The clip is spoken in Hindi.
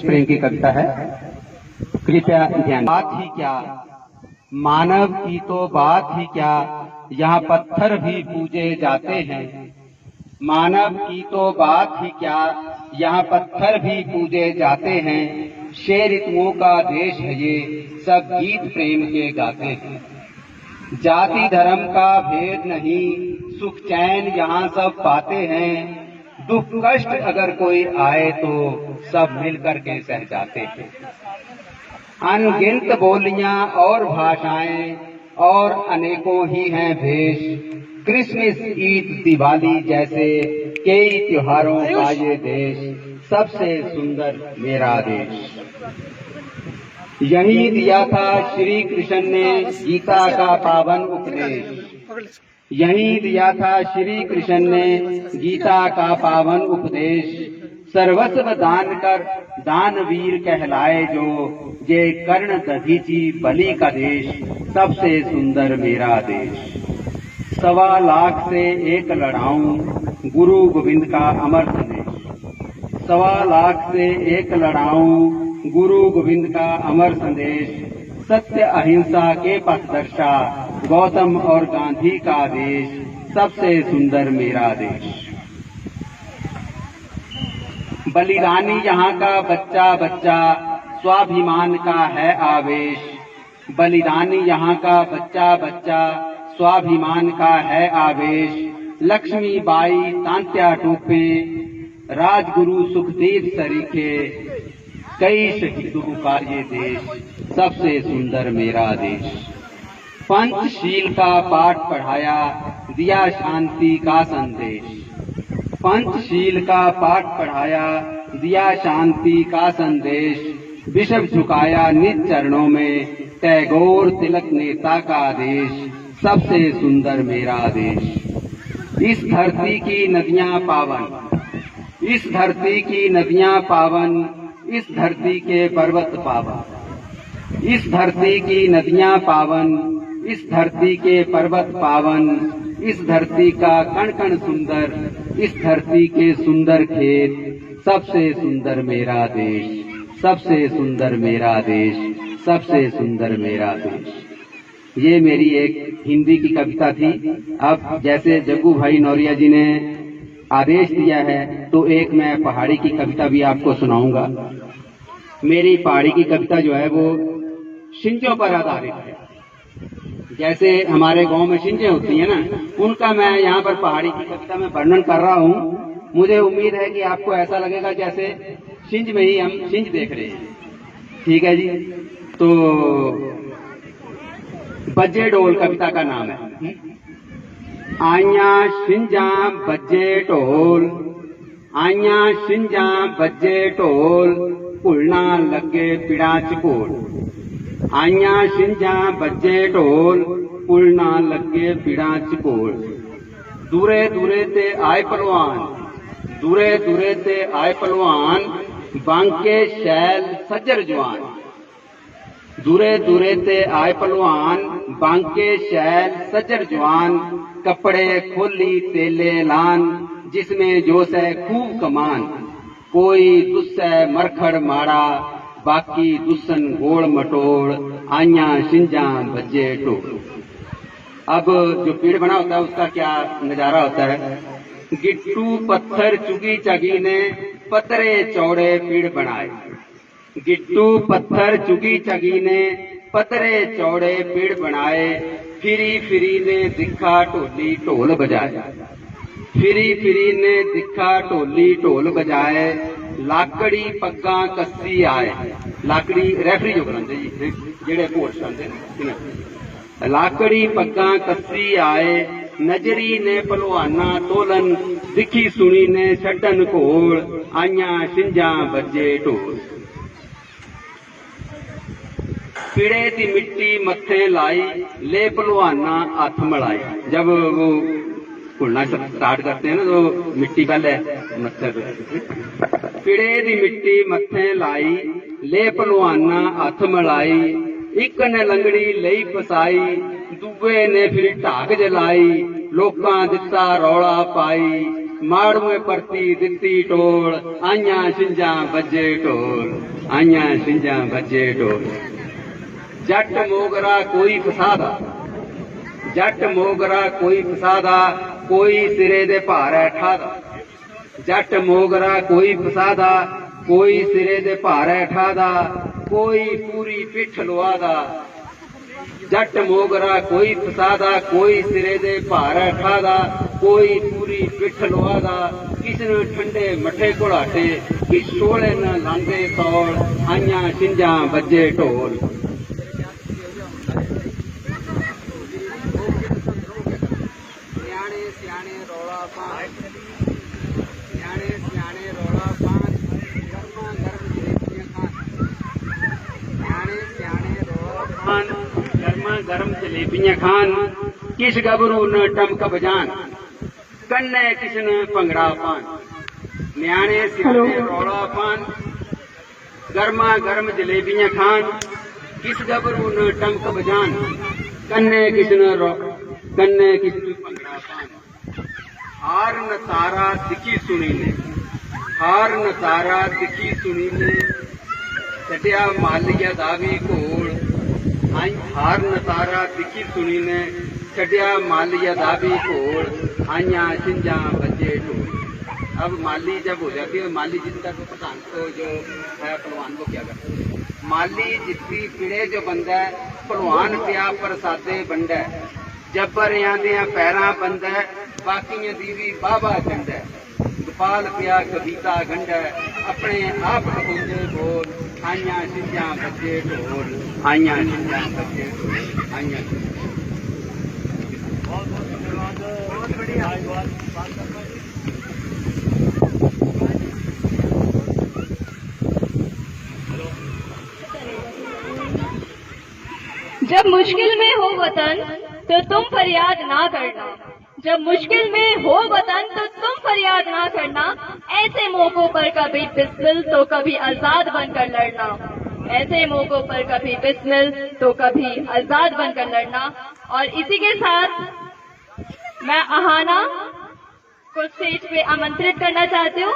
प्रेम की कविता है, कृपया ध्यान। बात ही क्या, मानव की तो बात ही क्या, यहाँ पत्थर भी पूजे जाते हैं। मानव की तो बात ही क्या, यहाँ पत्थर भी पूजे जाते हैं। शेर ऋतुओं का देश है ये, सब गीत प्रेम के गाते हैं। जाति धर्म का भेद नहीं, सुख चैन यहाँ सब पाते हैं। दुख कष्ट अगर कोई आए तो सब मिलकर के सह जाते हैं। अनगिनत बोलियां और भाषाएं और अनेकों ही हैं भेष। क्रिसमस ईद दिवाली जैसे कई त्योहारों का ये देश, सबसे सुंदर मेरा देश। यही दिया था श्री कृष्ण ने गीता का पावन उपदेश। यही दिया था श्री कृष्ण ने गीता का पावन उपदेश। सर्वस्व दान कर दानवीर कहलाए जो, ये कर्ण दधीची बलि का देश, सबसे सुंदर मेरा देश। 1.25 लाख से एक लड़ाऊं, गुरु गोविंद का अमर संदेश। 1.25 लाख से एक लड़ाऊं, गुरु गोविंद का अमर संदेश। सत्य अहिंसा के पथदर्शा, गौतम और गांधी का देश, सबसे सुंदर मेरा देश। बलिदानी यहाँ का बच्चा बच्चा, स्वाभिमान का है आवेश। बलिदानी यहाँ का बच्चा बच्चा, स्वाभिमान का है आवेश। लक्ष्मीबाई तांत्या टोपे, राजगुरु सुखदेव सरीखे, कई शहीदों का ये देश, सबसे सुंदर मेरा देश। पंचशील का पाठ पढ़ाया, दिया शांति का संदेश। पंचशील का पाठ पढ़ाया, दिया शांति का संदेश। विषव झुकाया निज चरणों में, टैगोर तिलक नेता का देश, सबसे सुंदर मेरा देश। इस धरती की नदियां पावन, इस धरती की नदियां पावन, इस धरती के पर्वत पावन। इस धरती की नदियां पावन, इस धरती के पर्वत पावन। इस धरती का कण कण सुंदर, इस धरती के सुंदर खेत, सबसे सुंदर मेरा देश, सबसे सुंदर मेरा देश, सबसे सुंदर मेरा देश। ये मेरी एक हिंदी की कविता थी। अब जैसे जग्गू भाई नौरिया जी ने आदेश दिया है, तो एक मैं पहाड़ी की कविता भी आपको सुनाऊंगा। मेरी पहाड़ी की कविता जो है वो शिंजों पर आधारित है। जैसे हमारे गांव में शिंजें होती है ना, उनका मैं यहाँ पर पहाड़ी की कविता में वर्णन कर रहा हूँ। मुझे उम्मीद है कि आपको ऐसा लगेगा जैसे शिंज में ही हम शिंज देख रहे हैं। ठीक है जी। तो बज्जे ढोल कविता का नाम है। आइया शिंजा बज्जे ढोल, आइया शिंजा बज्जे ढोल, भुलना लगे पिड़ा चकोल। आइया शिंजा बज्जे ढोल, भुलना लगे पिड़ा चकोल। दूरे दूरे ते आए पलवान, दूरे दूरे ते आए पलवान, बांके शैल सज्जर जवान। दूरे दूरे ते आए पलवान, बांके शैल सज्जर जवान। कपड़े खोली तेले लान, जिसमें जोश है खूब कमान। कोई दुस्सै मरखड़ माड़ा, बाकी दुस्सन गोड़ मटोड़। आइया शिंजा बज्जे ढोल। अब जो पेड़ बना होता है उसका क्या नजारा होता है। गिट्टू पत्थर चुगी चगी ने, पतरे चौड़े पेड़ बनाए। गिट्टू पत्थर चुगी चगी ने, पतरे चौड़े पेड़ बनाए। फिरी फिरी ने दिखा ढोली ढोल बजाए। फिरी फिरी ने दिखा ढोली ढोल बजाए। लाकड़ी पग्गा कस्सी आए। लाकड़ी रेफरी जो बनाते जी, जेड़े घोड़ चलते हैं। लाकड़ी पग्गा कस्सी आए। नजरी ने पलवाना तोलन, दिखी सुनी ने छड्डन घोल। आइया शिंजा बज्जे ढोल। पीड़े की मिट्टी मत्थे लाई, ले पलवाना हाथ मलाई। जब वो घुलना स्टार्ट करते हैं ना, तो मिट्टी पहले मत्थे पे। पीड़े की मिट्टी मत्थे लाई, ले पलवाना हाथ मलाई। एक ने लंगड़ी लई फसाई, दूए ने फिर ढाक जलाई। लोकां दिता रौला पाई, माड़ूए परती दित्ती टोल, आइया छिंजा बजे ढोल, आइया छिंजा बजे ढोल। जट मोगरा कोई फसादा, जट मोगरा कोई फसादा, कोई सिरे दे भारे ठादा। जट मोगरा कोई फसादा, कोई सिरे दे भारे ठादा, कोई पूरी पिठ लुआदा। जट मोगरा कोई फसादा, कोई सिरे दे भारे ठादा, कोई पूरी पिठ लुआदा। किसने ठंडे मठे घुड़ाटे, किस शोले न लांदे तौल, आइया छिंजा बजे ढोल। गर्मा गर्म जलेबियां खान, किस गबरू न टमक बजान, कन्ने किसन भंगड़ा पान। न्याणे सियाणे रौला पान, गर्मा गर्म जलेबियां खान, किस गबरू न टमक बजान, कन्ने किसन भंगड़ा पान। हार न तारा दिखी सुनी ने, हार न तारा दिखी सुनी ने, छटिया मालिया दावी घोल। हार न तारा दिखी सुनी ने, छटिया मालिया दावी घोल, आइया छिंजा बजे ढोल। अब माली जब हो जाती है, माली जीतता तो प्रधान को जो है पहलवान को क्या करता है। माली जितती पिड़े जो बंदा है, पहलवान पिया प्रसादे बंदा है। जब्बरियां दियां पैरां बंदा है, बाकियां दी भी बाबा चंदा है। गोपाल पिया कविता गंढा, अपने आप खुंदे बोल, आइया छिंजा बजे ढोल, आइया छिंजा बजे ढोल, आइया। बहुत बढ़िया। जब मुश्किल में हो वतन तो तुम फरियाद ना करना, जब मुश्किल में हो वतन तो तुम फरियाद ना करना। ऐसे मौकों पर कभी बिस्मिल तो कभी आजाद बनकर लड़ना, ऐसे मौकों पर कभी बिस्मिल तो कभी आजाद बनकर लड़ना। और इसी के साथ मैं अहाना को स्टेज पे आमंत्रित करना चाहती हूँ।